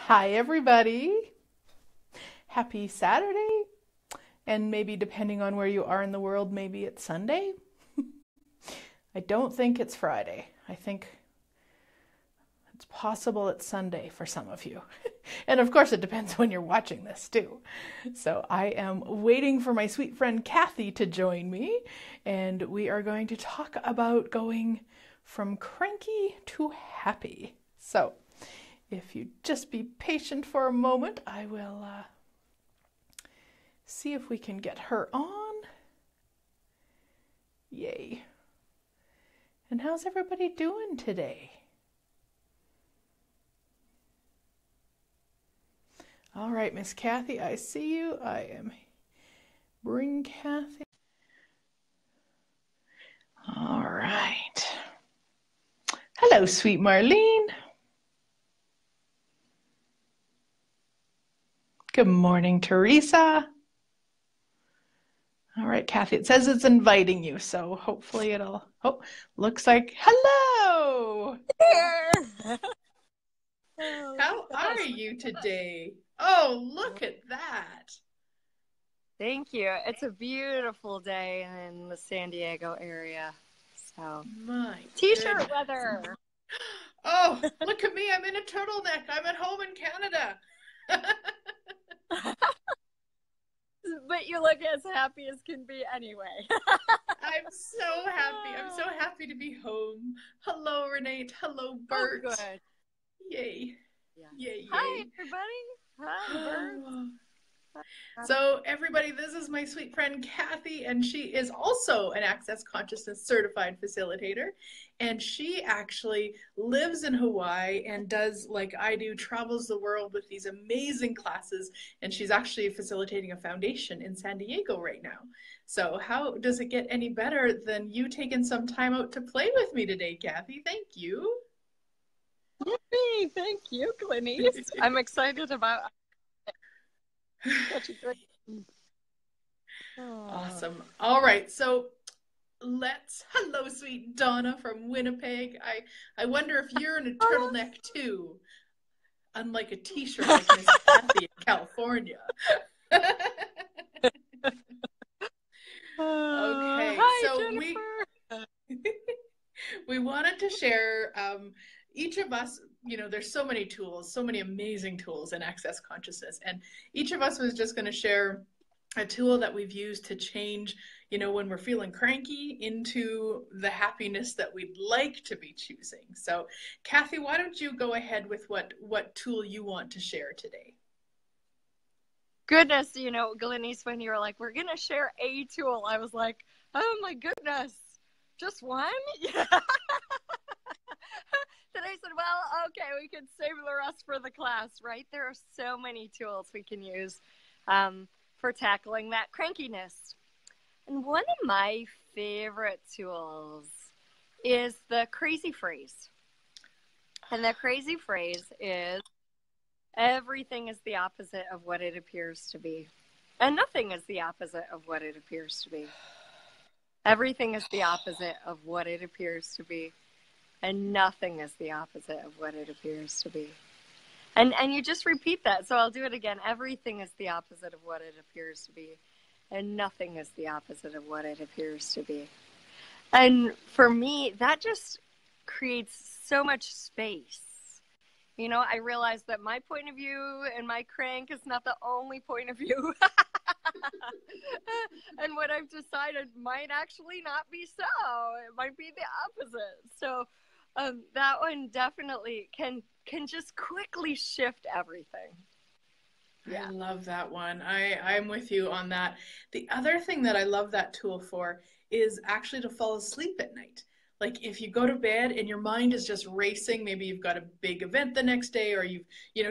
Hi, everybody. Happy Saturday. And maybe depending on where you are in the world, maybe it's Sunday. I don't think it's Friday. I think it's possible it's Sunday for some of you. And of course, it depends when you're watching this too. So I am waiting for my sweet friend Kathy to join me. And we are going to talk about going from cranky to happy. So if you just be patient for a moment, I will see if we can get her on. Yay. And how's everybody doing today? All right, Miss Kathy, I see you. I am bring Kathy. All right. Hello, sweet Marlene. Good morning, Teresa. All right, Kathy, it says it's inviting you, so hopefully it'll, oh, looks like, hello! There. How are you today? Oh, look at that. Thank you. It's a beautiful day in the San Diego area. So, My t-shirt goodness. weather. Oh, look at me. I'm in a turtleneck. I'm at home in Canada. But you look as happy as can be anyway. I'm so happy. I'm so happy to be home. Hello, Renee. Hello, Bert. Oh, good. Yay. Yeah. Yay, yay. Hi, everybody. Hi, Bert. So everybody, this is my sweet friend Kathy, and she is also an Access Consciousness certified facilitator. And she actually lives in Hawaii and does, like I do, travels the world with these amazing classes. And she's actually facilitating a foundation in San Diego right now. So how does it get any better than you taking some time out to play with me today, Kathy? Thank you. Yippee. Thank you, Glenyce. I'm excited about such a great. Awesome. All right. So hello, sweet Donna from Winnipeg. I wonder if you're in a turtleneck too, unlike a t-shirt like Miss Kathy in California. Okay, hi, so Jennifer. we wanted to share, each of us, there's so many tools, so many amazing tools in Access Consciousness, and each of us was just going to share a tool that we've used to change, when we're feeling cranky into the happiness that we'd like to be choosing. So Kathy, why don't you go ahead with what tool you want to share today? Goodness, Glenyce, when you were like, we're going to share a tool, I was like, oh my goodness, just one? Yeah. Then I said, well, okay, we can save the rest for the class, right? There are so many tools we can use for tackling that crankiness. And one of my favorite tools is the crazy phrase. And the crazy phrase is, everything is the opposite of what it appears to be. And nothing is the opposite of what it appears to be. Everything is the opposite of what it appears to be. And nothing is the opposite of what it appears to be. And you just repeat that. So I'll do it again. Everything is the opposite of what it appears to be. And nothing is the opposite of what it appears to be. And for me, that just creates so much space. I realize that my point of view and my crank is not the only point of view. And what I've decided might actually not be so. It might be the opposite. So that one definitely can just quickly shift everything. Yeah. I love that one. I'm with you on that. The other thing that I love that tool for is actually to fall asleep at night. Like if you go to bed and your mind is just racing, maybe you've got a big event the next day, or you've,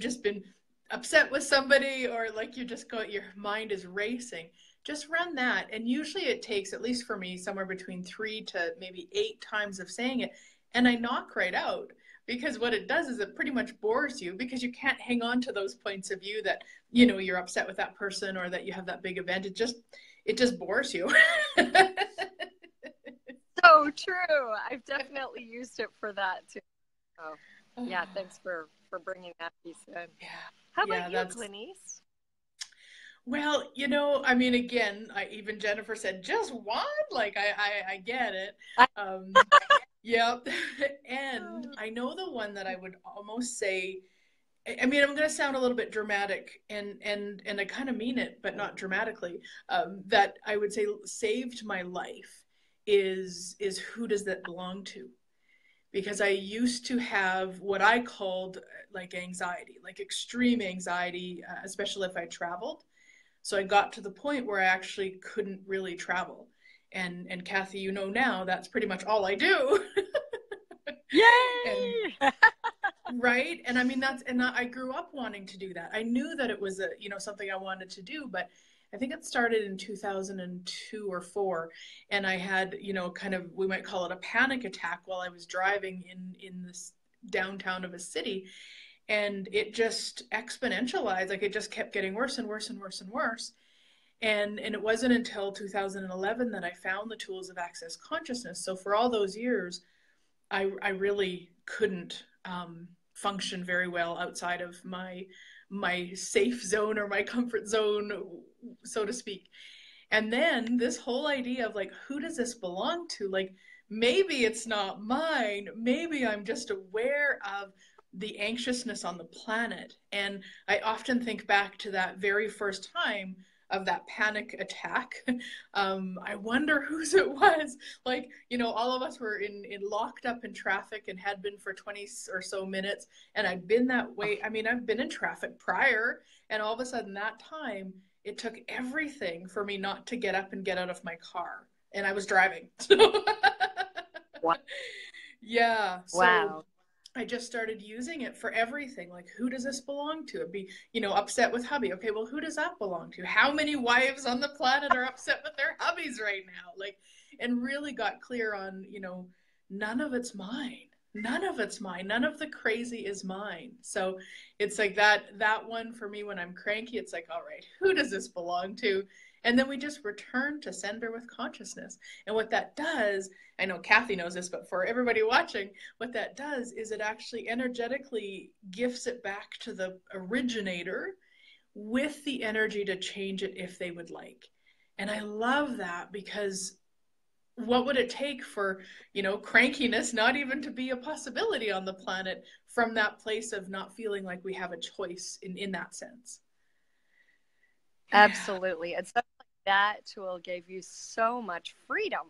just been upset with somebody, or like your mind is racing, just run that. And usually it takes, at least for me, somewhere between 3 to maybe 8 times of saying it. And I knock right out, because what it does is it pretty much bores you, because you can't hang on to those points of view that, you're upset with that person or that you have that big event. It just bores you. So true. I've definitely used it for that too. Oh. Yeah, thanks for bringing that piece in. Yeah. How about Yeah, you, that's Glenyce? well, I mean, again, even Jennifer said, just one? Like, I get it. I, Um, yep. And I know the one that I would almost say, I mean, I'm going to sound a little bit dramatic, and I kind of mean it, but not dramatically. That I would say saved my life is who does that belong to? Because I used to have what I called like anxiety, like extreme anxiety, especially if I traveled. So I got to the point where I actually couldn't really travel. And Kathy, now that's pretty much all I do. And Yay! right, and I mean I grew up wanting to do that. I knew that it was something I wanted to do, but I think it started in 2002 or 4, and I had kind of, we might call it a panic attack while I was driving in this downtown of a city, and it just exponentialized. Like, it just kept getting worse and worse and worse and worse. And it wasn't until 2011 that I found the tools of access consciousness. So for all those years, I really couldn't function very well outside of my safe zone or my comfort zone, so to speak. And then this whole idea of, like, who does this belong to? Like, maybe it's not mine. Maybe I'm just aware of the anxiousness on the planet. And I often think back to that very first time of that panic attack. I wonder whose it was. Like, all of us were in locked up in traffic and had been for 20 or so minutes. And I'd been that way. I mean, I've been in traffic prior, and all of a sudden that time, it took everything for me not to get up and get out of my car. And I was driving. Wow. Yeah. So Wow. I just started using it for everything. Like, who does this belong to? It'd be, upset with hubby. Okay, well, who does that belong to? How many wives on the planet are upset with their hubbies right now? Like, and really got clear on, none of it's mine. None of it's mine. None of the crazy is mine. So it's like that one for me when I'm cranky, it's like, all right, who does this belong to? And then we just return to sender with consciousness. And what that does, I know Kathy knows this, but for everybody watching, what that does is it actually energetically gifts it back to the originator with the energy to change it if they would like. And I love that, because what would it take for, crankiness not even to be a possibility on the planet from that place of not feeling like we have a choice in that sense? Yeah. Absolutely. And something like that tool gave you so much freedom.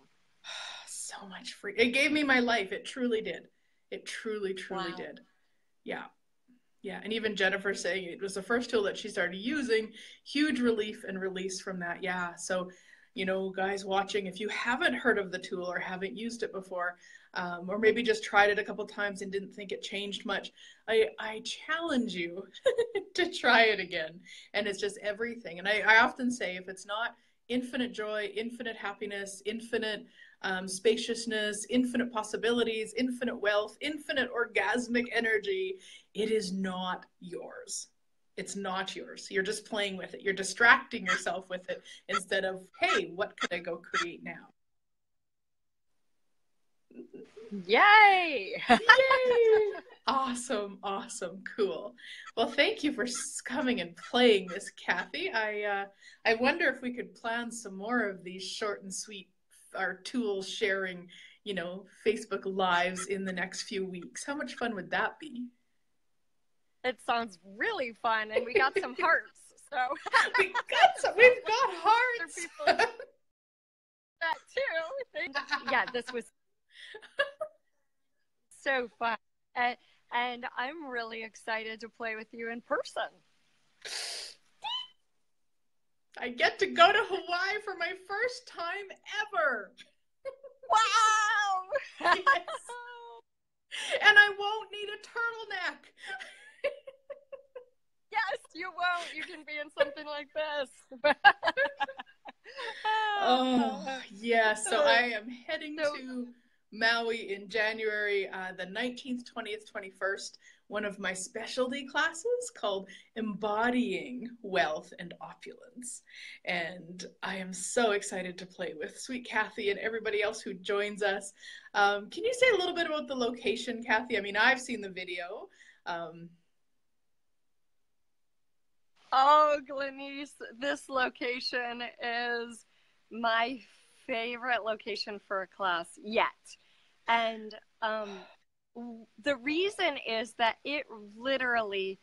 So much free. It gave me my life. It truly did. It truly, truly Wow. did. Yeah. Yeah. And even Jennifer saying it was the first tool that she started using. Huge relief and release from that. Yeah. So, guys watching, if you haven't heard of the tool or haven't used it before, or maybe just tried it a couple times and didn't think it changed much, I challenge you to try it again. And it's just everything. And I often say, if it's not infinite joy, infinite happiness, infinite spaciousness, infinite possibilities, infinite wealth, infinite orgasmic energy, it is not yours. It's not yours. You're just playing with it. You're distracting yourself with it instead of, hey, what could I go create now? Yay! Yay! Awesome, awesome, cool. Well, thank you for coming and playing this, Kathy. I wonder if we could plan some more of these short and sweet, our tool sharing, Facebook lives in the next few weeks. How much fun would that be? It sounds really fun, and we got some hearts. So We've got other hearts. people that too. Yeah, this was so fun, and I'm really excited to play with you in person. I get to go to Hawaii for my first time ever. Wow! Yes. And I won't need a turtleneck. Yes, you won't. You can be in something like this. Oh, yeah. So I am heading to Maui in January, the 19th, 20th, 21st, one of my specialty classes called Embodying Wealth and Opulence. And I am so excited to play with sweet Kathy and everybody else who joins us. Can you say a little bit about the location, Kathy? I mean, I've seen the video. Oh, Glenyce, this location is my favorite location for a class yet. And the reason is that it literally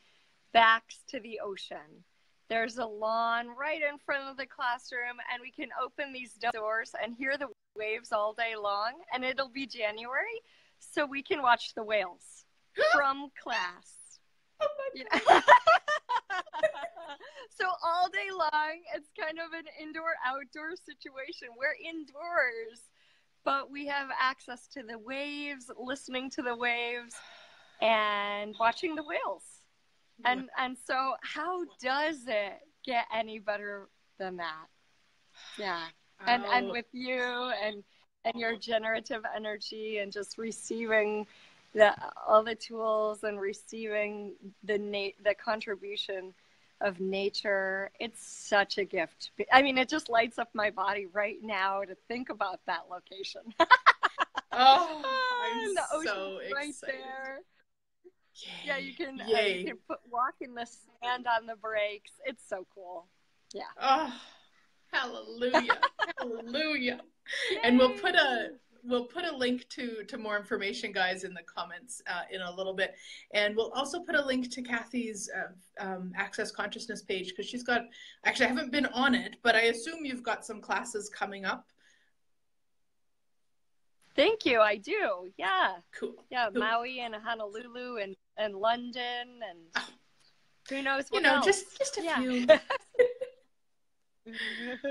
backs to the ocean. There's a lawn right in front of the classroom, and we can open these doors and hear the waves all day long. And it'll be January, so we can watch the whales from class. You know? So all day long, it's kind of an indoor-outdoor situation. We're indoors, but we have access to the waves, listening to the waves, and watching the whales. And so how does it get any better than that? Yeah. And with you and your generative energy and just receiving all the tools and receiving the contribution of nature, it's such a gift. I mean, it just lights up my body right now to think about that location. I'm the ocean's so excited. Right there. Yay. Yeah, you can walk in the sand on the breaks. It's so cool. Yeah. Oh, hallelujah. Hallelujah. Yay. And we'll put a link to more information, guys, in the comments in a little bit. And we'll also put a link to Kathy's Access Consciousness page, because she's got, actually I haven't been on it, but I assume you've got some classes coming up. Thank you. I do. Yeah. Cool. Yeah. Cool. Maui and Honolulu and London and who knows what else. Just a few.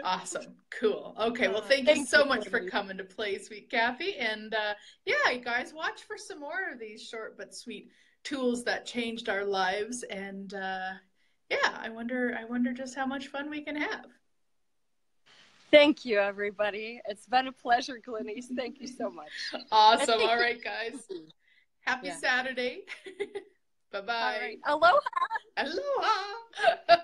Awesome. Cool. Okay. Well, thank you so much for coming to play, sweet Kathy. And yeah, you guys, watch for some more of these short but sweet tools that changed our lives. And yeah, I wonder just how much fun we can have. Thank you, everybody. It's been a pleasure, Glenyce. Thank you so much. Awesome. All right, guys. Happy Saturday. Bye-bye. All right. Aloha. Aloha.